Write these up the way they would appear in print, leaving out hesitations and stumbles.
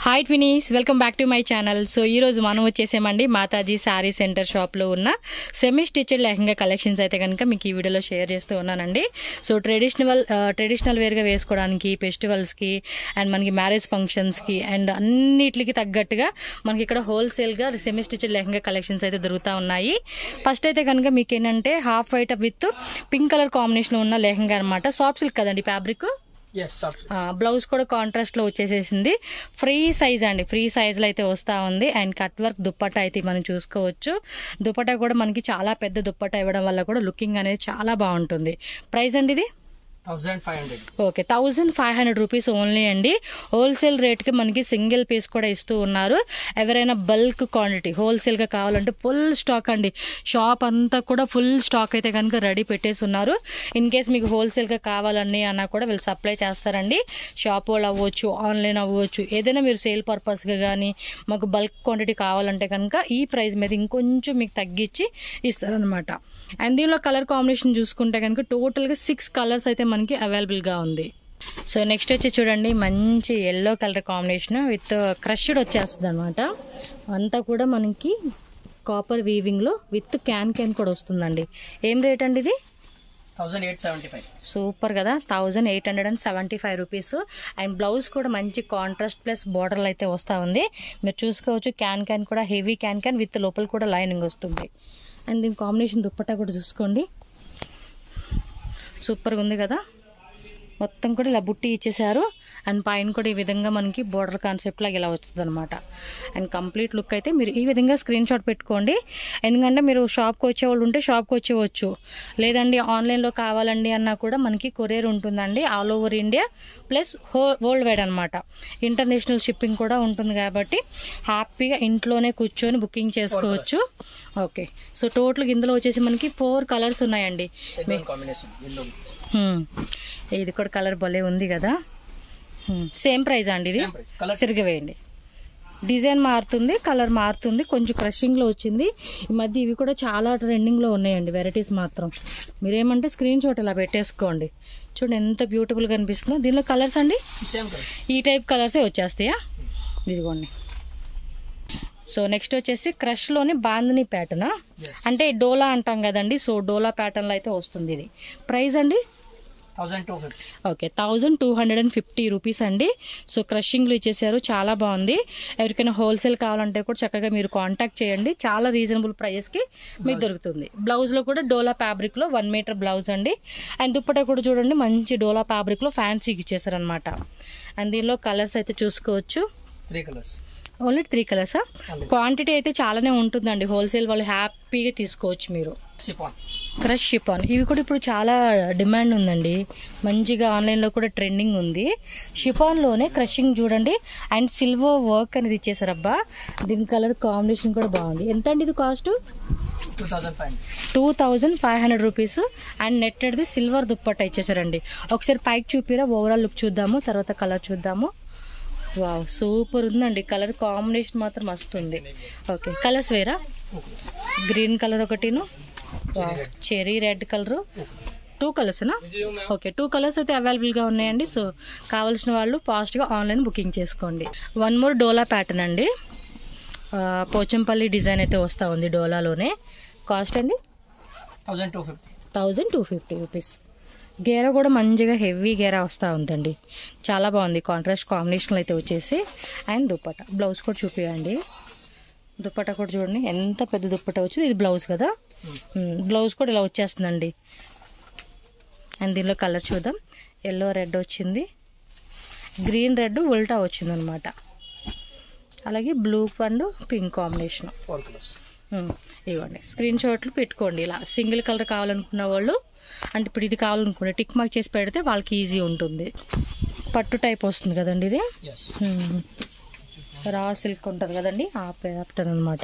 Hi twinnies, welcome back to my channel. So ఈరోజు మనం వచ్చేసామండి మాతాజీ శారీ సెంటర్ షాప్లో ఉన్న సెమీ స్టిచ్డ్ లెహంగా కలెక్షన్స్ అయితే కనుక మీకు ఈ వీడియోలో షేర్ చేస్తూ ఉన్నానండి. సో ట్రెడిషనల్ వేర్గా వేసుకోవడానికి, ఫెస్టివల్స్కి అండ్ మనకి మ్యారేజ్ ఫంక్షన్స్కి అండ్ అన్నిటికి తగ్గట్టుగా మనకి ఇక్కడ హోల్సేల్గా సెమీ స్టిచ్డ్ లెహంగా కలెక్షన్స్ అయితే దొరుకుతూ ఉన్నాయి. ఫస్ట్ అయితే కనుక మీకు ఏంటంటే half white with pink colour కాంబినేషన్లో ఉన్న లెహంగా అనమాట. సాఫ్ట్ సిల్క్ కదండి ఫ్యాబ్రిక్. బ్లౌజ్ కూడా కాంట్రాస్ట్ లో వచ్చేసేసింది. ఫ్రీ సైజ్ అండి, ఫ్రీ సైజ్ లో అయితే వస్తా ఉంది. అండ్ కట్ వర్క్ దుప్పట్టా అయితే మనం చూసుకోవచ్చు. దుప్పట్టా కూడా మనకి చాలా పెద్ద దుప్పట్టా ఇవ్వడం వల్ల కూడా లుకింగ్ అనేది చాలా బాగుంటుంది. ప్రైస్ అండి ఇది 1500. ఓకే, 1500 రూపీస్ ఓన్లీ అండి. హోల్సేల్ రేట్కి మనకి సింగిల్ పీస్ కూడా ఇస్తూ ఉన్నారు. ఎవరైనా బల్క్ క్వాంటిటీ హోల్సేల్గా కావాలంటే ఫుల్ స్టాక్ అండి, షాప్ అంతా కూడా ఫుల్ స్టాక్ అయితే కనుక రెడీ పెట్టేసి ఉన్నారు. ఇన్ కేస్ మీకు హోల్సేల్గా కావాలని అన్నా కూడా వీళ్ళు సప్లై చేస్తారండి. షాప్ వాళ్ళు అవ్వచ్చు, ఆన్లైన్ అవ్వచ్చు, ఏదైనా మీరు సేల్ పర్పస్గా కానీ మాకు బల్క్ క్వాంటిటీ కావాలంటే కనుక ఈ ప్రైస్ మీద ఇంకొంచెం మీకు తగ్గించి ఇస్తారనమాట. అండ్ దీనిలో కలర్ కాంబినేషన్ చూసుకుంటే కనుక టోటల్గా 6 కలర్స్ అయితే మనకి అవైలబుల్గా ఉంది. సో నెక్స్ట్ వచ్చి చూడండి, మంచి yellow colour combination with crushed వచ్చేస్తుంది అనమాట. అంతా కూడా మనకి కాపర్ వీవింగ్లో విత్ క్యాన్ కూడా వస్తుందండి. ఏం రేట్ అండి ఇది? 1875. సూపర్ కదా, 1875 రూపీస్. అండ్ బ్లౌజ్ కూడా మంచి కాంట్రాస్ట్ ప్లస్ బోర్డర్లు అయితే వస్తూ ఉంది. మీరు చూసుకోవచ్చు, క్యాన్ కూడా హెవీ క్యాన్ విత్ లోపల కూడా లైనింగ్ వస్తుంది. అండ్ దీని కాంబినేషన్ దుప్పట్టా కూడా చూసుకోండి, సూపర్గా ఉంది కదా. మొత్తం కూడా ఇలా బుట్టి ఇచ్చేసారు. అండ్ పైన కూడా ఈ విధంగా మనకి బోర్డర్ కాన్సెప్ట్ లాగా ఇలా వస్తుంది అనమాట. అండ్ కంప్లీట్ లుక్ అయితే మీరు ఈ విధంగా స్క్రీన్ షాట్ పెట్టుకోండి. ఎందుకంటే మీరు షాప్కి వచ్చేవాళ్ళు ఉంటే షాప్కి వచ్చేవచ్చు, లేదండి ఆన్లైన్లో కావాలండి అన్నా కూడా మనకి కొరియర్ ఉంటుందండి. All over India plus world wide అనమాట. ఇంటర్నేషనల్ షిప్పింగ్ కూడా ఉంటుంది కాబట్టి హ్యాపీగా ఇంట్లోనే కూర్చొని బుకింగ్ చేసుకోవచ్చు. ఓకే, సో టోటల్గా ఇందులో వచ్చేసి మనకి 4 కలర్స్ ఉన్నాయండి. ఇది కూడా కలర్ భలే ఉంది కదా. సేమ్ ప్రైస్ అండి ఇది. సిరిగవేయండి, డిజైన్ మారుతుంది, కలర్ మారుతుంది, కొంచెం క్రషింగ్లో వచ్చింది. ఈ మధ్య ఇవి కూడా చాలా ట్రెండింగ్లో ఉన్నాయండి వెరైటీస్ మాత్రం. మీరేమంటే స్క్రీన్ షాట్ ఇలా పెట్టేసుకోండి. చూడండి ఎంత బ్యూటిఫుల్గా అనిపిస్తుందో. దీనిలో కలర్స్ అండి ఈ టైప్ కలర్సే వచ్చేస్తాయా? ఇదిగోండి. సో నెక్స్ట్ వచ్చేసి క్రష్లోని బాందిని ప్యాటర్న్, అంటే డోలా అంటాం కదండి. సో డోలా ప్యాటర్న్లో అయితే వస్తుంది. ఇది ప్రైస్ అండి 1250. ఓకే, 1250 రూపీస్ అండి. సో క్రషింగ్లు ఇచ్చేసారు, చాలా బాగుంది. ఎవరికైనా హోల్సేల్ కావాలంటే కూడా చక్కగా మీరు కాంటాక్ట్ చేయండి, చాలా రీజనబుల్ ప్రైజెస్కి మీకు దొరుకుతుంది. బ్లౌజ్లో కూడా డోలా ఫ్యాబ్రిక్లో 1 మీటర్ బ్లౌజ్ అండి. అండ్ దుప్పట్టా కూడా చూడండి, మంచి డోలా ఫ్యాబ్రిక్లో ఫ్యాన్సీకి ఇచ్చేసారు అనమాట. అండ్ దీనిలో కలర్స్ అయితే చూసుకోవచ్చు, 3 కలర్స్. ఓన్లీ 3 కలర్సా? క్వాంటిటీ అయితే చాలానే ఉంటుందండి, హోల్సేల్ వాళ్ళు హ్యాపీగా తీసుకోవచ్చు మీరు. క్రష్ షిఫాన్ ఇవి కూడా ఇప్పుడు చాలా డిమాండ్ ఉందండి, మంచిగా ఆన్లైన్లో కూడా ట్రెండింగ్ ఉంది. షిఫాన్లోనే క్రషింగ్ చూడండి, అండ్ సిల్వర్ వర్క్ అనేది ఇచ్చేసారబ్బా. దీని కలర్ కాంబినేషన్ కూడా బాగుంది. ఎంత అండి ఇది కాస్ట్? 2500 రూపీస్. అండ్ నెట్టెడ్ది సిల్వర్ దుప్పట్టా ఇచ్చేసారండి. ఒకసారి పైకి చూపిరా, ఓవరాల్ లుక్ చూద్దాము, తర్వాత కలర్ చూద్దాము. వావ్, సూపర్ ఉందండి, కలర్ కాంబినేషన్ మాత్రం వస్తుంది. ఓకే, కలర్స్ వేరా? గ్రీన్ కలర్ ఒకటిను, చెరీ రెడ్ కలర్, 2 కలర్స్నా? ఓకే, 2 కలర్స్ అయితే అవైలబుల్గా ఉన్నాయండి. సో కావాల్సిన వాళ్ళు ఫాస్ట్గా ఆన్లైన్ బుకింగ్ చేసుకోండి. 1 మోర్ డోలా ప్యాటర్న్ అండి, పోచంపల్లి డిజైన్ అయితే వస్తూ ఉంది డోలాలోనే. కాస్ట్ అండి 1250 రూపీస్. గేరా కూడా మంచిగా హెవీ గేరా వస్తూ ఉందండి, చాలా బాగుంది. కాంట్రాస్ట్ కాంబినేషన్లో అయితే వచ్చేసి. అండ్ దుప్పట్టా, బ్లౌజ్ కూడా చూపించండి. దుప్పట్టా కూడా చూడండి ఎంత పెద్ద దుప్పట్టా వచ్చింది. ఇది బ్లౌజ్ కదా, బ్లౌజ్ కూడా ఇలా వచ్చేస్తుందండి. అండ్ దీనిలో కలర్ చూద్దాం, ఎల్లో రెడ్ వచ్చింది, గ్రీన్ రెడ్ ఉల్టా వచ్చింది అనమాట. అలాగే బ్లూ అండ్ పింక్ కాంబినేషన్. ఇవ్వండి, స్క్రీన్ షాట్లు పెట్టుకోండి. ఇలా సింగిల్ కలర్ కావాలనుకున్న వాళ్ళు, అంటే ఇప్పుడు ఇది కావాలనుకుంటే టిక్ మార్క్ చేసి పెడితే వాళ్ళకి ఈజీ ఉంటుంది. పట్టు టైప్ వస్తుంది కదండి ఇది, రా సిల్క్ ఉంటుంది కదండి, ఆ ప్యాటర్న్ అనమాట.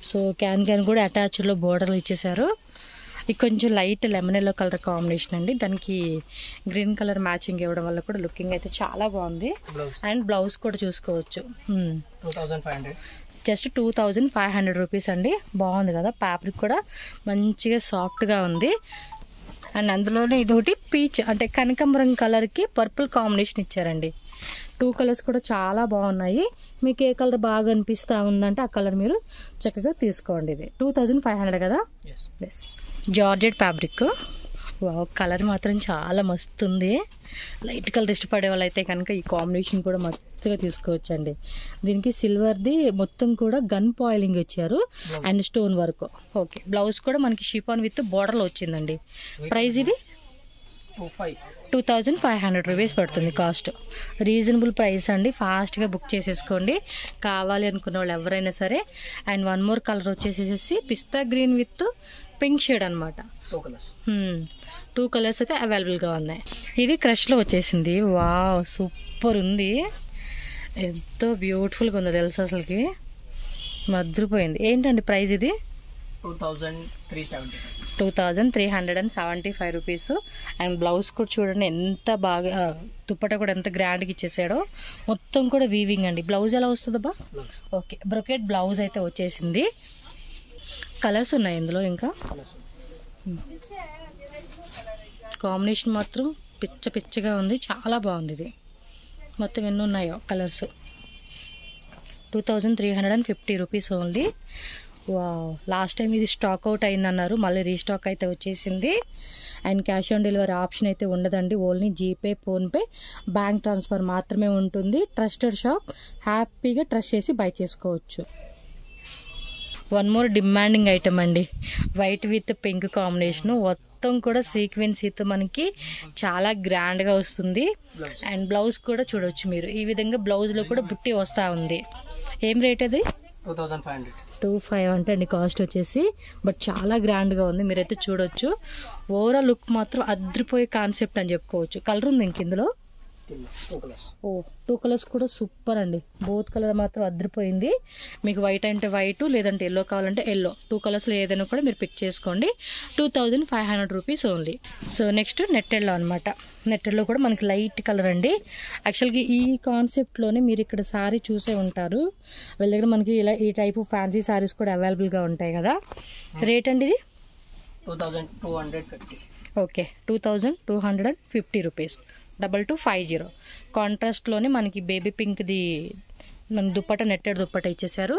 సో క్యాన్ కూడా అటాచ్లో బోర్డర్లు ఇచ్చేసారు. ఇది కొంచెం light lemon yellow colour combination అండి, దానికి గ్రీన్ కలర్ మ్యాచింగ్ ఇవ్వడం వల్ల కూడా లుకింగ్ అయితే చాలా బాగుంది. అండ్ బ్లౌజ్ కూడా చూసుకోవచ్చు. 2500. జస్ట్ 2500 రూపీస్ అండి. బాగుంది కదా, ఫ్యాబ్రిక్ కూడా మంచిగా సాఫ్ట్గా ఉంది. అండ్ అందులోనే ఇదొకటి పీచ్ అంటే కనకాంబరం కలర్కి పర్పుల్ కాంబినేషన్ ఇచ్చారండి. 2 కలర్స్ కూడా చాలా బాగున్నాయి. మీకు ఏ కలర్ బాగా అనిపిస్తా ఉందంటే ఆ కలర్ మీరు చక్కగా తీసుకోండి. ఇది 2500 కదా. Yes, georgette fabric. Wow, colour మాత్రం చాలా మస్తు ఉంది. లైట్ కలర్ ఇష్టపడే వాళ్ళు అయితే కనుక ఈ కాంబినేషన్ కూడా మస్తుగా తీసుకోవచ్చండి. దీనికి సిల్వర్ది మొత్తం కూడా గన్ పాయిలింగ్ ఇచ్చారు and stone work. Okay, blouse కూడా మనకి షిఫాన్ విత్ బోర్డర్లో వచ్చిందండి. ప్రైస్ ఇది 2500 రూపీస్ పడుతుంది. కాస్ట్ రీజనబుల్ ప్రైస్ అండి. ఫాస్ట్గా బుక్ చేసేసుకోండి కావాలి అనుకున్న వాళ్ళు ఎవరైనా సరే. అండ్ వన్ మోర్ కలర్ వచ్చేసేసి పిస్తా గ్రీన్ విత్ పింక్ షేడ్ అనమాట. 2 కలర్స్ అయితే అవైలబుల్గా ఉన్నాయి. ఇది క్రష్లో వచ్చేసింది. వావ్, సూపర్ ఉంది. ఎంతో బ్యూటిఫుల్గా ఉందో తెలుసు, అసలుకి మద్రిపోయింది. ఏంటండి ప్రైస్ ఇది? 2375 రూపీస్. అండ్ బ్లౌజ్ కూడా చూడండి ఎంత బాగా, దుప్పట కూడా ఎంత గ్రాండ్గా ఇచ్చేసాడో. మొత్తం కూడా వీవింగ్ అండి. బ్లౌజ్ ఎలా వస్తుందబ్బా? ఓకే, బ్రొకెట్ బ్లౌజ్ అయితే వచ్చేసింది. కలర్స్ ఉన్నాయి ఇందులో. ఇంకా కాంబినేషన్ మాత్రం పిచ్చగా ఉంది, చాలా బాగుంది. ఇది మొత్తం ఎన్ని ఉన్నాయో colours. 2350 rupees only. Wow, last time ఇది స్టాక్ అవుట్ అయిందన్నారు, మళ్ళీ రీస్టాక్ అయితే వచ్చేసింది. And cash on delivery option అయితే ఉండదండి. Only GPay, PhonePe, bank transfer మాత్రమే ఉంటుంది. ట్రస్టెడ్ షాప్, హ్యాపీగా ట్రస్ట్ చేసి బై చేసుకోవచ్చు. వన్ మోర్ డిమాండింగ్ ఐటమ్ అండి, వైట్ విత్ పింక్ కాంబినేషన్. మొత్తం కూడా సీక్వెన్సీతో మనకి చాలా గ్రాండ్గా వస్తుంది. అండ్ బ్లౌజ్ కూడా చూడవచ్చు మీరు. ఈ విధంగా బ్లౌజ్లో కూడా బుట్టి వస్తూ ఉంది. ఏం రేట్ అది? 2500 అంటే అండి కాస్ట్ వచ్చేసి. బట్ చాలా గ్రాండ్గా ఉంది, మీరైతే చూడొచ్చు. ఓవరాల్ లుక్ మాత్రం అద్రిపోయే కాన్సెప్ట్ అని చెప్పుకోవచ్చు. కలర్ ఉంది ఇంక ఇందులో. 2 కలర్స్ కూడా సూపర్ అండి. బోత్ కలర్ మాత్రం అద్రిపోయింది. మీకు వైట్ అంటే వైట్, లేదంటే ఎల్లో కావాలంటే ఎల్లో. 2 కలర్స్లో ఏదైనా కూడా మీరు పిక్ చేసుకోండి. 2500 రూపీస్ ఓన్లీ. సో నెక్స్ట్ నెట్టెడ్లో అనమాట. నెట్టెడ్లో కూడా మనకి లైట్ కలర్ అండి. యాక్చువల్గా ఈ కాన్సెప్ట్లోనే మీరు ఇక్కడ సారీ చూసే ఉంటారు. వీళ్ళ దగ్గర మనకి ఇలా ఈ టైపు ఫ్యాన్సీ సారీస్ కూడా అవైలబుల్గా ఉంటాయి కదా. రేట్ అండి ఇది 2250. Okay, 2250 rupees. 2250. కాంట్రాస్ట్లోనే మనకి బేబీ పింక్ది మన దుప్పట, నెట్టెడ్ దుప్పట ఇచ్చేసారు.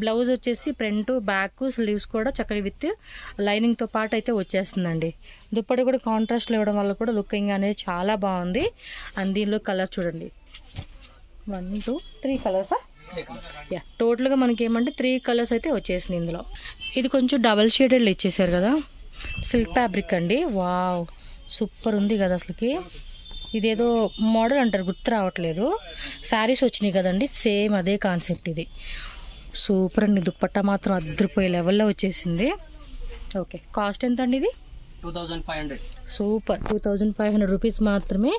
బ్లౌజ్ వచ్చేసి ఫ్రంట్, బ్యాక్, స్లీవ్స్ కూడా చక్కగా విత్ లైనింగ్తో పాటు అయితే వచ్చేస్తుందండి. దుప్పట కూడా కాంట్రాస్ట్లో ఇవ్వడం వల్ల కూడా లుకింగ్ అనేది చాలా బాగుంది. అండ్ దీనిలో కలర్ చూడండి, 1 2 3 కలర్సా? యా, టోటల్గా మనకి ఏమంటే 3 కలర్స్ అయితే వచ్చేసింది ఇందులో. ఇది కొంచెం డబల్ షేడెడ్లో ఇచ్చేసారు కదా. సిల్క్ ఫ్యాబ్రిక్ అండి. వావ్, సూపర్ ఉంది కదా అసలుకి. ఇదేదో మోడల్ అంటారు, గుర్తు రావట్లేదు. శారీస్ వచ్చినాయి కదండి, సేమ్ అదే కాన్సెప్ట్ ఇది. సూపర్ అండి. దుప్పట్టా మాత్రం అద్దరిపోయే లెవెల్లో వచ్చేసింది. ఓకే, కాస్ట్ ఎంత అండి ఇది? 2500. సూపర్, 2500 రూపీస్ మాత్రమే.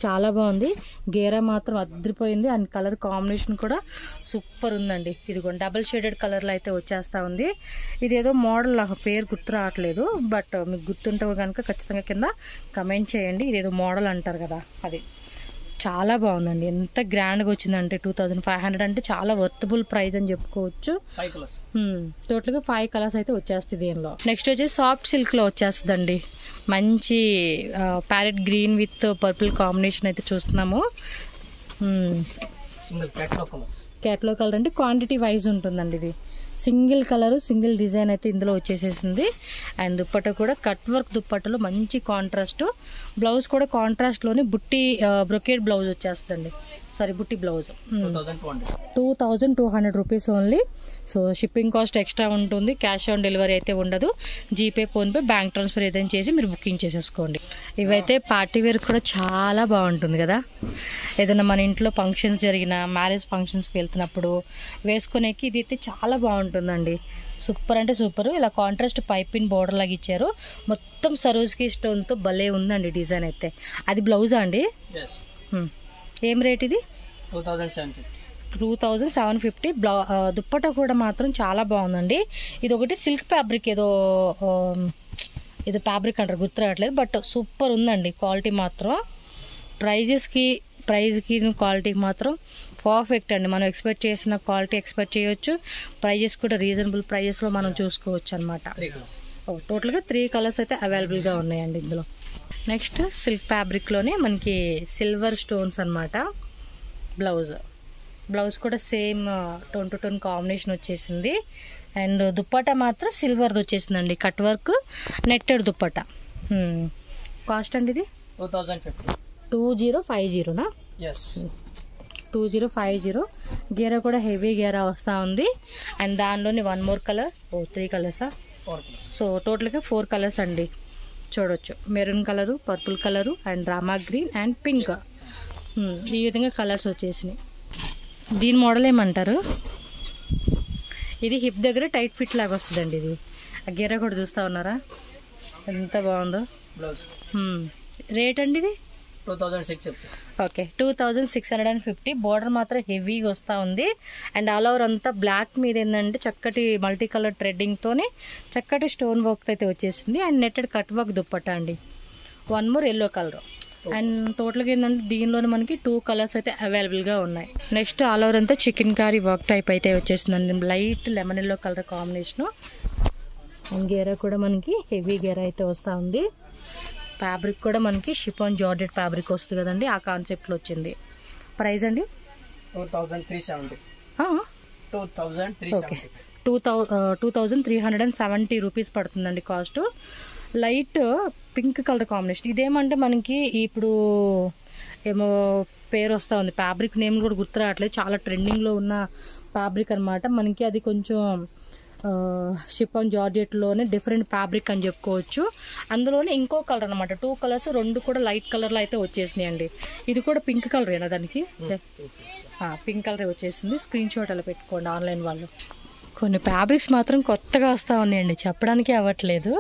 చాలా బాగుంది. గేరా మాత్రం అద్దరిపోయింది. అండ్ కలర్ కాంబినేషన్ కూడా సూపర్ ఉందండి. ఇది కూడా డబల్ షేడెడ్ కలర్లో అయితే వచ్చేస్తూ ఉంది. ఇదేదో మోడల్, నాకు పేరు గుర్తు రావట్లేదు. బట్ మీకు గుర్తుంటే కనుక ఖచ్చితంగా కింద కమెంట్ చేయండి. ఇదేదో మోడల్ అంటారు కదా, అది చాలా బాగుందండి. ఎంత గ్రాండ్గా వచ్చిందంటే 2500 అంటే చాలా వర్తబుల్ ప్రైస్ అని చెప్పుకోవచ్చు. టోటల్గా 5 కలర్స్ అయితే వచ్చేస్తుంది దీనిలో. నెక్స్ట్ వచ్చేసి సాఫ్ట్ సిల్క్లో వచ్చేస్తుందండి. మంచి parrot green with purple combination అయితే చూస్తున్నాము. క్యాట్లాగ్ కలర్ అంటే క్వాంటిటీ వైజ్ ఉంటుందండి. ఇది సింగిల్ కలర్, సింగిల్ డిజైన్ అయితే ఇందులో వచ్చేసేసింది. అండ్ దుప్పట కూడా కట్ వర్క్ దుప్పటలో మంచి కాంట్రాస్ట్. బ్లౌజ్ కూడా కాంట్రాస్ట్లోనే బుట్టి బ్రొకేట్ బ్లౌజ్ వచ్చేస్తుందండి. సారీ, బుట్టి blouse. 2200 rupees only. So shipping cost extra ఉంటుంది. క్యాష్ ఆన్ డెలివరీ అయితే ఉండదు. జీపే, ఫోన్పే, బ్యాంక్ ట్రాన్స్ఫర్ ఏదైనా చేసి మీరు బుకింగ్ చేసేసుకోండి. ఇవైతే పార్టీ వేర్ కూడా చాలా బాగుంటుంది కదా. ఏదైనా మన ఇంట్లో ఫంక్షన్స్ జరిగిన, మ్యారేజ్ ఫంక్షన్స్కి వెళ్తున్నప్పుడు వేసుకునేకి ఇది అయితే చాలా బాగుంటుందండి. సూపర్ అంటే సూపర్. ఇలా కాంట్రాస్ట్ పైపిన్ బోర్డర్ లాగా ఇచ్చారు. మొత్తం సరోజ్కి స్టోన్తో భలే ఉందండి డిజైన్ అయితే. అది బ్లౌజా అండి? ఏం రేట్ ఇది? 2750. దుప్పట కూడా మాత్రం చాలా బాగుందండి. ఇది ఒకటి సిల్క్ ఫ్యాబ్రిక్, ఏదో ఫ్యాబ్రిక్ అంటారు, గుర్తు రావట్లేదు. బట్ సూపర్ ఉందండి క్వాలిటీ మాత్రం. ప్రైజ్కి క్వాలిటీకి మాత్రం పర్ఫెక్ట్ అండి. మనం ఎక్స్పెక్ట్ చేసిన క్వాలిటీ ఎక్స్పెక్ట్ చేయొచ్చు. ప్రైజెస్ కూడా రీజనబుల్ ప్రైజెస్లో మనం చూసుకోవచ్చు అనమాట. టోటల్గా 3 కలర్స్ అయితే అవైలబుల్గా ఉన్నాయండి ఇందులో. నెక్స్ట్ సిల్క్ ఫ్యాబ్రిక్లోనే మనకి సిల్వర్ స్టోన్స్ అనమాట. బ్లౌజ్ కూడా same tone to tone combination వచ్చేసింది. అండ్ దుప్పటా మాత్రం సిల్వర్ది వచ్చేసిందండి, cut work netted dupatta. Cost అండి ఇది 2050. 2050నా? ఎస్, 2050. గేరా కూడా హెవీ గేరా వస్తూ ఉంది. అండ్ దానిలోని 1 more కలర్, 3 కలర్సా? 4 colors. సో టోటల్గా 4 కలర్స్ అండి. చూడొచ్చు, maroon colour, purple colour, and Rama green and pink. ఈ విధంగా కలర్స్ వచ్చేసినాయి. దీని మోడల్ ఏమంటారు? ఇది హిప్ దగ్గర టైట్ ఫిట్ లాగా వస్తుందండి. ఇది ఆ గేరా కూడా చూస్తూ ఉన్నారా ఎంత బాగుందో. బ్లౌజ్ రేట్ అండి ఇది 2650. ఓకే, 2650. బోర్డర్ మాత్రం హెవీగా వస్తూ ఉంది. అండ్ ఆల్ ఓవర్ అంతా బ్లాక్ మీద ఏంటంటే చక్కటి మల్టీ కలర్ థ్రెడ్డింగ్తోనే చక్కటి స్టోన్ వర్క్ అయితే వచ్చేసింది. And netted cut work dupatta అండి. 1 more ఎల్లో కలర్. అండ్ టోటల్గా ఏంటంటే దీనిలోనే మనకి 2 కలర్స్ అయితే అవైలబుల్గా ఉన్నాయి. నెక్స్ట్ ఆల్ ఓవర్ అంతా చికెన్ కారీ వర్క్ టైప్ అయితే వచ్చేసిందండి. Light lemon yellow colour combination. And గేరా కూడా మనకి హెవీ గేరా అయితే వస్తూ ఉంది. ఫ్యాబ్రిక్ కూడా మనకి షిఫాన్ జార్జెట్ ఫ్యాబ్రిక్ వస్తుంది కదండి, ఆ కాన్సెప్ట్లో వచ్చింది. ప్రైస్ అండి 2370. 2370. ఓకే, 2370 రూపీస్ పడుతుందండి cost. Light pink colour combination. ఇదేమంటే మనకి ఇప్పుడు ఏమో పేరు వస్తూ ఉంది, ఫ్యాబ్రిక్ నేమ్ కూడా గుర్తు రావట్లేదు. చాలా ట్రెండింగ్లో ఉన్న ఫ్యాబ్రిక్ అనమాట. మనకి అది కొంచెం షిఫాన్ జార్జెట్లోనే డిఫరెంట్ ఫ్యాబ్రిక్ అని చెప్పుకోవచ్చు. అందులోనే ఇంకో కలర్ అనమాట, 2 కలర్స్, 2 కూడా లైట్ కలర్లో అయితే వచ్చేసినాయి అండి. ఇది కూడా పింక్ కలరేనా దానికి? పింక్ కలరే వచ్చేసింది. స్క్రీన్ షాట్ అలా పెట్టుకోండి ఆన్లైన్ వాళ్ళు. కొన్ని ఫ్యాబ్రిక్స్ మాత్రం కొత్తగా వస్తూ ఉన్నాయండి, చెప్పడానికి అవ్వట్లేదు.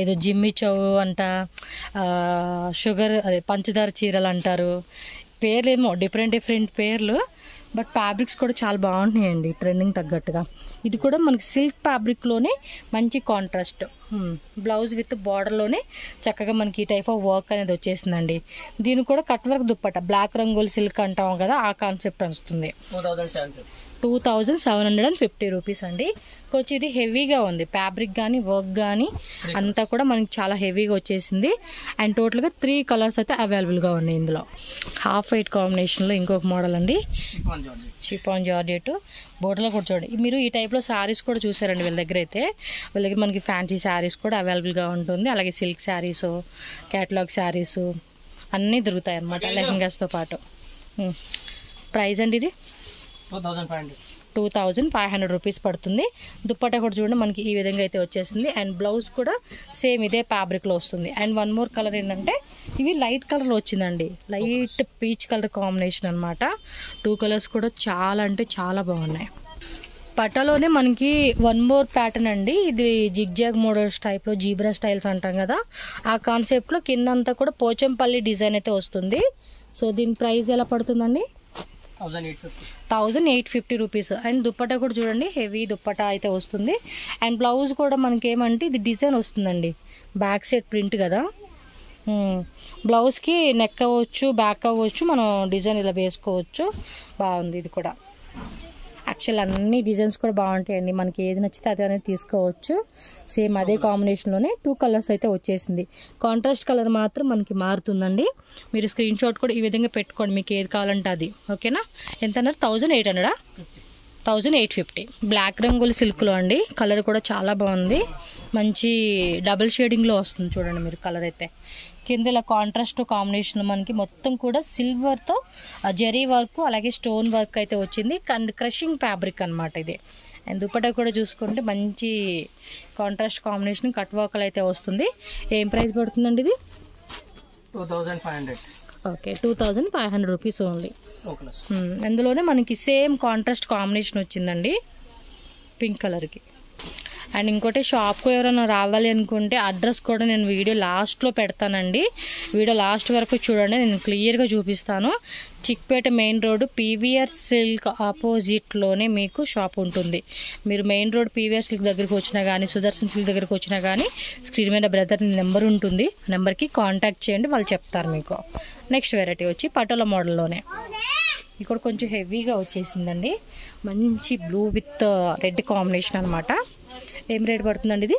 ఏదో జిమ్మి చౌ అంట, షుగర్ అదే పంచదార చీరలు అంటారు, పేర్లేమో డిఫరెంట్ పేర్లు. బట్ ఫ్యాబ్రిక్స్ కూడా చాలా బాగుంటున్నాయండి ట్రెండింగ్ తగ్గట్టుగా. ఇది కూడా మనకి సిల్క్ ఫ్యాబ్రిక్లోనే మంచి కాంట్రాస్ట్. బ్లౌజ్ విత్ బార్డర్లోనే చక్కగా మనకి ఈ టైప్ ఆఫ్ వర్క్ అనేది వచ్చేసిందండి. దీని కూడా కట్ వర్క్ దుప్పట, బ్లాక్ రంగులు సిల్క్ అంటాం కదా, ఆ కాన్సెప్ట్ వస్తుంది. 2750 రూపీస్ అండి. కొంచెం ఇది హెవీగా ఉంది, ఫ్యాబ్రిక్ కానీ వర్క్ కానీ అంతా కూడా మనకి చాలా హెవీగా వచ్చేసింది. అండ్ టోటల్గా 3 కలర్స్ అయితే అవైలబుల్గా ఉన్నాయి ఇందులో. హాఫ్ వైట్ కాంబినేషన్లో ఇంకొక మోడల్ అండి, షిఫాన్ జార్జెట్. బోర్డర్లో కూడా చూడండి, మీరు ఈ టైప్లో శారీస్ కూడా చూసారండి వీళ్ళ దగ్గర అయితే. వీళ్ళ దగ్గర మనకి ఫ్యాన్సీ శారీస్ కూడా అవైలబుల్గా ఉంటుంది. అలాగే సిల్క్ శారీస్, క్యాటలాగ్ శారీస్ అన్నీ దొరుకుతాయి అన్నమాట లెహంగాస్తో పాటు. ప్రైస్ అండి ఇది 2500 రూపీస్ పడుతుంది. దుప్పట్టా కూడా చూడండి మనకి ఈ విధంగా అయితే వచ్చేసింది. అండ్ బ్లౌజ్ కూడా సేమ్ ఇదే ఫ్యాబ్రిక్లో వస్తుంది. అండ్ 1 more కలర్ ఏంటంటే ఇవి లైట్ కలర్ వచ్చిందండి, లైట్ పీచ్ కలర్ కాంబినేషన్ అనమాట. 2 కలర్స్ కూడా చాలా అంటే చాలా బాగున్నాయి. పట్టాలోనే మనకి 1 more ప్యాటర్న్ అండి. ఇది జిగ్జాగ్ మోడల్స్ టైప్లో, జీబ్రా స్టైల్స్ అంటాం కదా, ఆ కాన్సెప్ట్లో కిందంతా కూడా పోచంపల్లి డిజైన్ అయితే వస్తుంది. సో దీని ప్రైస్ ఎలా పడుతుందండి? 1850 రూపీస్. అండ్ దుప్పట్టా కూడా చూడండి హెవీ దుప్పట్టా అయితే వస్తుంది. అండ్ బ్లౌజ్ కూడా మనకి ఏమంటే ఇది డిజైన్ వస్తుందండి, బ్యాక్ సైడ్ ప్రింట్ కదా. బ్లౌజ్కి నెక్ అవ్వచ్చు, బ్యాక్ అవ్వచ్చు, మనం డిజైన్ ఇలా వేసుకోవచ్చు. బాగుంది ఇది కూడా. యాక్చువల్ అన్ని డిజైన్స్ కూడా బాగుంటాయండి, మనకి ఏది నచ్చితే అది అనేది తీసుకోవచ్చు. సేమ్ అదే కాంబినేషన్లోనే 2 కలర్స్ అయితే వచ్చేసింది. కాంట్రాస్ట్ కలర్ మాత్రం మనకి మారుతుందండి. మీరు స్క్రీన్ షాట్ కూడా ఈ విధంగా పెట్టుకోండి, మీకు ఏది కావాలంటే అది. ఓకేనా? ఎంత అన్నారు? 1800? 1850. బ్లాక్ రంగుల సిల్క్లో అండి. కలర్ కూడా చాలా బాగుంది, మంచి డబుల్ షేడింగ్లో వస్తుంది చూడండి మీరు కలర్ అయితే. కింద ఇలా కాంట్రాస్ట్ కాంబినేషన్ మనకి మొత్తం కూడా సిల్వర్తో జరీ వర్క్ అలాగే స్టోన్ వర్క్ అయితే వచ్చింది. అండ్ క్రషింగ్ ఫ్యాబ్రిక్ అనమాట ఇది. అండ్ దుపట్టా కూడా చూసుకుంటే మంచి కాంట్రాస్ట్ కాంబినేషన్ కట్ వర్క్లు అయితే వస్తుంది. ఏం ప్రైస్ పడుతుందండి ఇది? 2500. Okay, 2500 rupees only. అందులోనే మనకి సేమ్ కాంట్రాస్ట్ కాంబినేషన్ వచ్చిందండి పింక్ కలర్కి. అండ్ ఇంకోటి షాప్కు ఎవరైనా రావాలి అనుకుంటే అడ్రస్ కూడా నేను వీడియో లాస్ట్లో పెడతానండి. వీడియో లాస్ట్ వరకు చూడండి, నేను క్లియర్గా చూపిస్తాను. Chickpet main road PVR silk ఆపోజిట్లోనే మీకు షాప్ ఉంటుంది. మీరు మెయిన్ రోడ్ పీవీఆర్ సిల్క్ దగ్గరికి వచ్చినా కానీ, సుదర్శన్ సిల్క్ దగ్గరికి వచ్చినా కానీ స్క్రీన్ మీద బ్రదర్ నెంబర్ ఉంటుంది, నెంబర్కి కాంటాక్ట్ చేయండి, వాళ్ళు చెప్తారు మీకు. నెక్స్ట్ వెరైటీ వచ్చి పటోలా మోడల్లోనే ఇక్కడ కొంచెం హెవీగా వచ్చేసిందండి, మంచి బ్లూ విత్ రెడ్ కాంబినేషన్ అనమాట. ఏం రేట్ పడుతుందండి ఇది?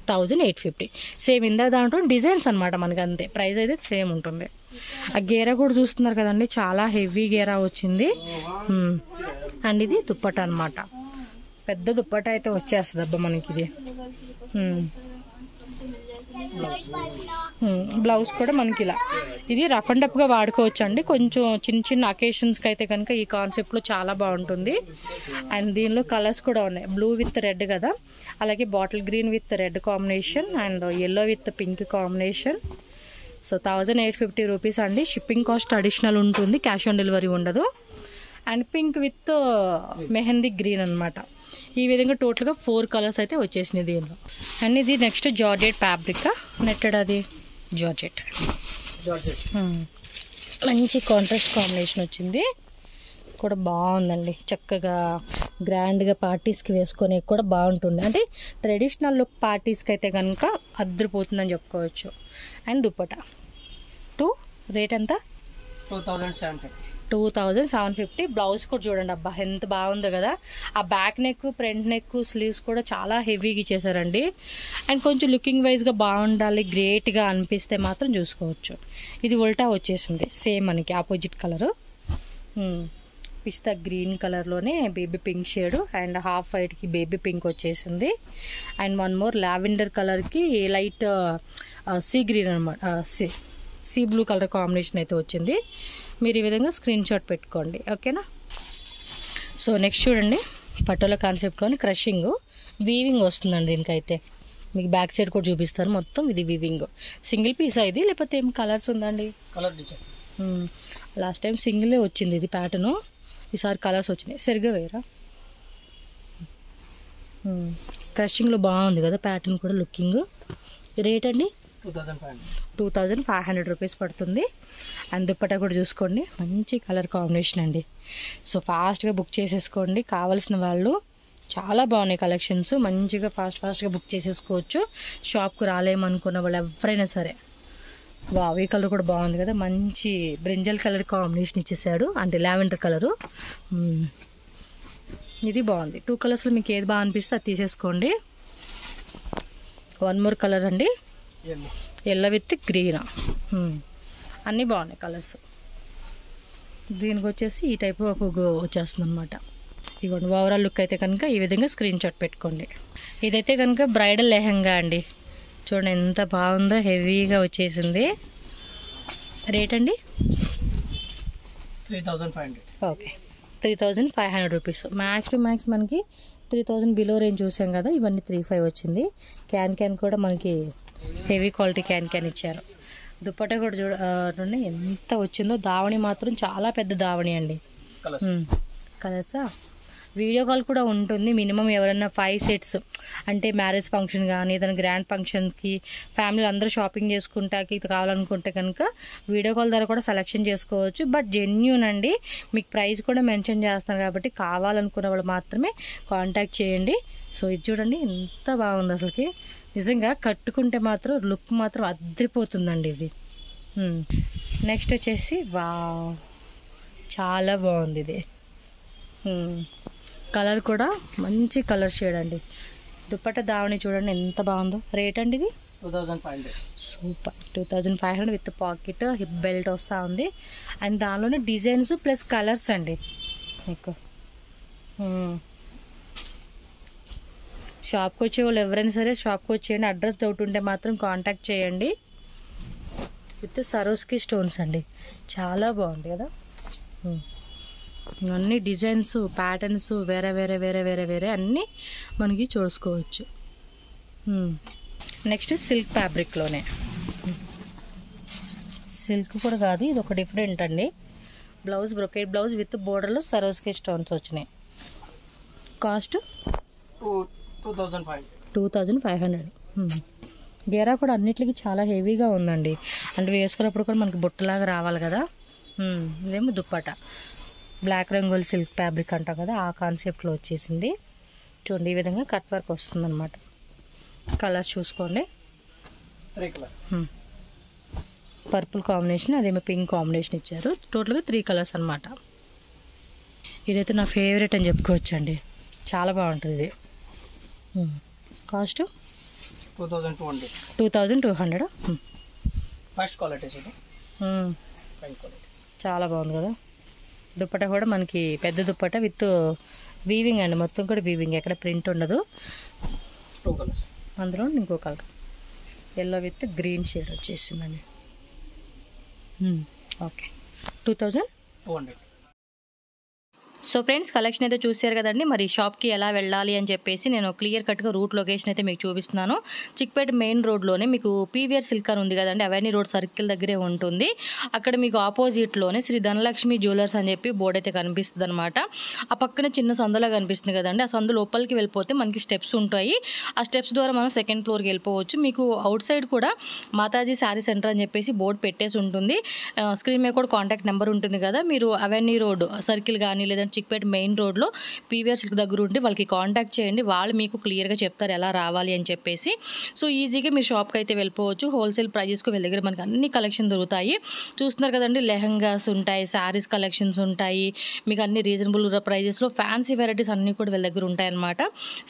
1850. సేమ్ ఇందా దాంట్లో డిజైన్స్ అనమాట మనకి, అంతే ప్రైస్ అయితే సేమ్ ఉంటుంది. ఆ గేరా కూడా చూస్తున్నారు కదండి, చాలా హెవీ గేరా వచ్చింది. అండ్ ఇది దుప్పట అనమాట, పెద్ద దుప్పట అయితే వచ్చేస్తుంది అబ్బా మనకి ఇది. బ్లౌజ్ కూడా మనకి ఇలా, ఇది రఫ్ అండ్ టఫ్గా వాడుకోవచ్చు అండి. కొంచెం చిన్న చిన్న అకేషన్స్కి అయితే కనుక ఈ కాన్సెప్ట్లో చాలా బాగుంటుంది. అండ్ దీనిలో కలర్స్ కూడా ఉన్నాయి, బ్లూ విత్ రెడ్ కదా, అలాగే bottle green with red combination and yellow with pink combination. So 1850 rupees అండి. షిప్పింగ్ కాస్ట్ అడిషనల్ ఉంటుంది, క్యాష్ ఆన్ డెలివరీ ఉండదు. And pink with mehndi green అనమాట. ఈ విధంగా టోటల్గా 4 కలర్స్ అయితే వచ్చేసినాయి దీనిలో. అండ్ ఇది నెక్స్ట్ జార్జెట్ ఫ్యాబ్రిక్ నెట్టెడ్, అది జార్జెట్ మంచి కాంట్రాస్ట్ కాంబినేషన్ వచ్చింది, కూడా బాగుందండి. చక్కగా గ్రాండ్గా పార్టీస్కి వేసుకొని కూడా బాగుంటుంది. అంటే ట్రెడిషనల్ లుక్ పార్టీస్కి అయితే కనుక అద్దరిపోతుందని చెప్పుకోవచ్చు. అండ్ దుప్పట రేట్ ఎంత? 2750. బ్లౌజ్ కూడా చూడండి అబ్బా ఎంత బాగుందో కదా. ఆ back neck, front neck, sleeves కూడా చాలా హెవీగా ఇచ్చేసారండి. అండ్ కొంచెం లుకింగ్ వైజ్గా బాగుండాలి, గ్రేట్గా అనిపిస్తే మాత్రం చూసుకోవచ్చు. ఇది ఉల్టా వచ్చేసింది, సేమ్ మనకి ఆపోజిట్ కలరు, పిస్తా గ్రీన్ కలర్లోనే baby pink shade and half వైట్కి బేబీ పింక్ వచ్చేసింది. అండ్ వన్ మోర్ లావెండర్ కలర్కి లైట్ సీ గ్రీన్ అనమాట, సీ బ్లూ కలర్ కాంబినేషన్ అయితే వచ్చింది. మీరు ఈ విధంగా స్క్రీన్ షాట్ పెట్టుకోండి, ఓకేనా. సో నెక్స్ట్ చూడండి, పటోలా కాన్సెప్ట్లోని క్రషింగ్ వీవింగ్ వస్తుందండి. దీనికైతే మీకు బ్యాక్ సైడ్ కూడా చూపిస్తాను మొత్తం. ఇది వీవింగ్ సింగిల్ పీస్ ఇది, లేకపోతే ఏం కలర్స్ ఉందండి? కలర్ డిజైన్ లాస్ట్ టైం సింగిలే వచ్చింది ఇది ప్యాటర్ను, ఈసారి కలర్స్ వచ్చినాయి. సరిగ్గా వేరా క్రషింగ్లో బాగుంది కదా ప్యాటర్న్ కూడా, లుకింగ్. రేట్ అండి 2500 రూపీస్ పడుతుంది. అండ్ దుప్పటా కూడా చూసుకోండి, మంచి కలర్ కాంబినేషన్ అండి. సో ఫాస్ట్గా బుక్ చేసేసుకోండి కావాల్సిన వాళ్ళు. చాలా బాగున్నాయి కలెక్షన్స్, మంచిగా ఫాస్ట్గా బుక్ చేసేసుకోవచ్చు. షాప్కు రాలేమనుకున్న వాళ్ళు ఎవరైనా సరే. వావ్, ఈ కలర్ కూడా బాగుంది కదా, మంచి బ్రింజల్ కలర్ కాంబినేషన్ ఇచ్చేసాడు, అంటే లావెండర్ కలరు. ఇది బాగుంది. 2 కలర్స్లో మీకు ఏది బాగా అనిపిస్తే అది తీసేసుకోండి. వన్ మోర్ కలర్ అండి, ఎల్లో విత్ గ్రీన్. అన్నీ బాగున్నాయి కలర్స్. దీనికి వచ్చేసి ఈ టైప్ వచ్చేస్తుంది అనమాట. ఇవ్వండి ఓవరాల్ లుక్ అయితే కనుక ఈ విధంగా స్క్రీన్ షాట్ పెట్టుకోండి. ఇదైతే కనుక బ్రైడల్ లెహంగా అండి, చూడండి ఎంత బాగుందో, హెవీగా వచ్చేసింది. రేట్ అండి 3500. Okay, 3500 rupees. Max to max మనకి 3000 బిలో రేంజ్ చూసాం కదా, ఇవన్నీ 3500 వచ్చింది. క్యాన్ కూడా మనకి హెవీ క్వాలిటీ క్యాన్ ఇచ్చారు. దుప్పట్టా కూడా చూడండి ఎంత వచ్చిందో. దావణి మాత్రం చాలా పెద్ద దావణి అండి. కలర్సా వీడియో కాల్ కూడా ఉంటుంది. మినిమం ఎవరైనా 5 సెట్స్ అంటే మ్యారేజ్ ఫంక్షన్ కానీ ఏదైనా గ్రాండ్ ఫంక్షన్కి ఫ్యామిలీ అందరూ షాపింగ్ చేసుకుంటాకి కావాలనుకుంటే కనుక వీడియో కాల్ ద్వారా కూడా సెలెక్షన్ చేసుకోవచ్చు. బట్ జెన్యూన్ అండి, మీకు ప్రైస్ కూడా మెన్షన్ చేస్తాను కాబట్టి కావాలనుకున్న వాళ్ళు మాత్రమే కాంటాక్ట్ చేయండి. సో ఇది చూడండి ఎంత బాగుంది అసలుకి, నిజంగా కట్టుకుంటే మాత్రం లుక్ మాత్రం అద్దరిపోతుందండి ఇది. నెక్స్ట్ వచ్చేసి వావ్, చాలా బాగుంది ఇది. కలర్ కూడా మంచి కలర్ షేడ్ అండి. దుప్పట్ట దావణి చూడండి ఎంత బాగుందో. రేట్ అండి ఇది 2500. Super, 2500 with pocket, hip belt వస్తూ ఉంది. అండ్ దానిలోనే డిజైన్స్ ప్లస్ కలర్స్ అండి. మీకు షాప్కి వచ్చే వాళ్ళు ఎవరైనా సరే షాప్కి వచ్చేయండి. అడ్రస్ డౌట్ ఉంటే మాత్రం కాంటాక్ట్ చేయండి. విత్ సరోస్కి స్టోన్స్ అండి, చాలా బాగుంది కదా. అన్ని డిజైన్స్, ప్యాటర్న్స్ వేరే వేరే వేరే వేరే వేరే అన్నీ మనకి చూసుకోవచ్చు. నెక్స్ట్ సిల్క్ ఫ్యాబ్రిక్లోనే, సిల్క్ కూడా కాదు ఇది ఒక డిఫరెంట్ అండి. బ్లౌజ్ బ్రొకెట్ బ్లౌజ్ విత్ బోర్డర్లో సరోస్కి స్టోన్స్ వచ్చినాయి. కాస్ట్ 2500. గేరా కూడా అన్నిటికీ చాలా హెవీగా ఉందండి, అంటే వేసుకున్నప్పుడు కూడా మనకి బుట్టలాగా రావాలి కదా. ఇదేమో దుప్పట బ్లాక్ రంగోల్ సిల్క్ ఫ్యాబ్రిక్ అంటాం కదా, ఆ కాన్సెప్ట్లో వచ్చేసింది. చూడండి ఈ విధంగా కట్ వర్క్ వస్తుంది అనమాట. కలర్ చూసుకోండి, పర్పుల్ కాంబినేషన్, అదేమో పింక్ కాంబినేషన్ ఇచ్చారు. టోటల్గా 3 కలర్స్ అనమాట. ఇదైతే నా ఫేవరెట్ అని చెప్పుకోవచ్చండి, చాలా బాగుంటుంది ఇది. Cost 2200. 2200. First quality fine quality. చాలా బాగుంది కదా. దుప్పట కూడా మనకి పెద్ద దుప్పట విత్ వీవింగ్ అండి, మొత్తం కూడా వీవింగ్, ఎక్కడ ప్రింట్ ఉండదు. 2 కలర్స్. అందులో ఇంకో colour yellow with green shade వచ్చేసిందండి. ఓకే 2200. సో ఫ్రెండ్స్, కలెక్షన్ అయితే చూసారు కదండి. మరి షాప్కి ఎలా వెళ్ళాలి అని చెప్పేసి నేను క్లియర్ కట్గా రూట్ లొకేషన్ అయితే మీకు చూపిస్తున్నాను. చిక్పేట మెయిన్ రోడ్లోనే మీకు పీవీఆర్ సిల్క్ అని ఉంది కదండి, అవన్నీ రోడ్ సర్కిల్ దగ్గరే ఉంటుంది. అక్కడ మీకు ఆపోజిట్లోనే శ్రీ ధనలక్ష్మి జ్యువెలర్స్ అని చెప్పి బోర్డు అయితే కనిపిస్తుంది అనమాట. ఆ పక్కన చిన్న సందులా కనిపిస్తుంది కదండి, ఆ సందు లోపలికి వెళ్ళిపోతే మనకి స్టెప్స్ ఉంటాయి. ఆ స్టెప్స్ ద్వారా మనం సెకండ్ ఫ్లోర్కి వెళ్ళిపోవచ్చు. మీకు అవుట్ సైడ్ కూడా మాతాజీ శారీ సెంటర్ అని చెప్పేసి బోర్డు పెట్టేసి ఉంటుంది. స్క్రీన్ మీద కూడా కాంటాక్ట్ నెంబర్ ఉంటుంది కదా. మీరు అవన్నీ రోడ్ సర్కిల్ కానీ లేదంటే చిక్పేట మెయిన్ రోడ్లో పీవీఆర్ సిల్క్ దగ్గర ఉండి వాళ్ళకి కాంటాక్ట్ చేయండి. వాళ్ళు మీకు క్లియర్గా చెప్తారు ఎలా రావాలి అని చెప్పేసి. సో ఈజీగా మీరు షాప్కి అయితే వెళ్ళిపోవచ్చు. హోల్సేల్ ప్రైజెస్కి వీళ్ళ దగ్గర మనకి అన్ని కలెక్షన్ దొరుకుతాయి. చూస్తున్నారు కదండి, లెహంగాస్ ఉంటాయి, శారీస్ కలెక్షన్స్ ఉంటాయి, మీకు అన్ని రీజనబుల్ ప్రైజెస్లో ఫ్యాన్సీ వెరైటీస్ అన్నీ కూడా వీళ్ళ దగ్గర ఉంటాయన్నమాట.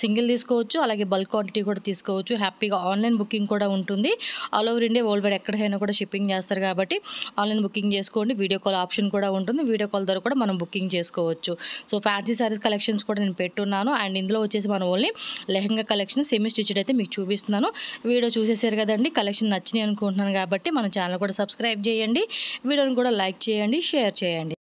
సింగిల్ తీసుకోవచ్చు, అలాగే బల్క్ క్వాంటిటీ కూడా తీసుకోవచ్చు. హ్యాపీగా ఆన్లైన్ బుకింగ్ కూడా ఉంటుంది. All over India, world wide ఎక్కడికైనా కూడా షిప్పింగ్ చేస్తారు కాబట్టి ఆన్లైన్ బుకింగ్ చేసుకోండి. వీడియో కాల్ ఆప్షన్ కూడా ఉంటుంది. వీడియో కాల్ ద్వారా కూడా మనం బుకింగ్ చేసుకోవచ్చు. సో ఫ్యాన్సీ సారీస్ కలెక్షన్స్ కూడా నేను పెట్టున్నాను. అండ్ ఇందులో వచ్చేసి మనం only lehenga collection semi stitched అయితే మీకు చూపిస్తున్నాను. వీడియో చూసేసారు కదండి, కలెక్షన్ నచ్చినాయి అనుకుంటున్నాను కాబట్టి మన ఛానల్ కూడా సబ్స్క్రైబ్ చేయండి, వీడియోని కూడా లైక్ చేయండి, షేర్ చేయండి.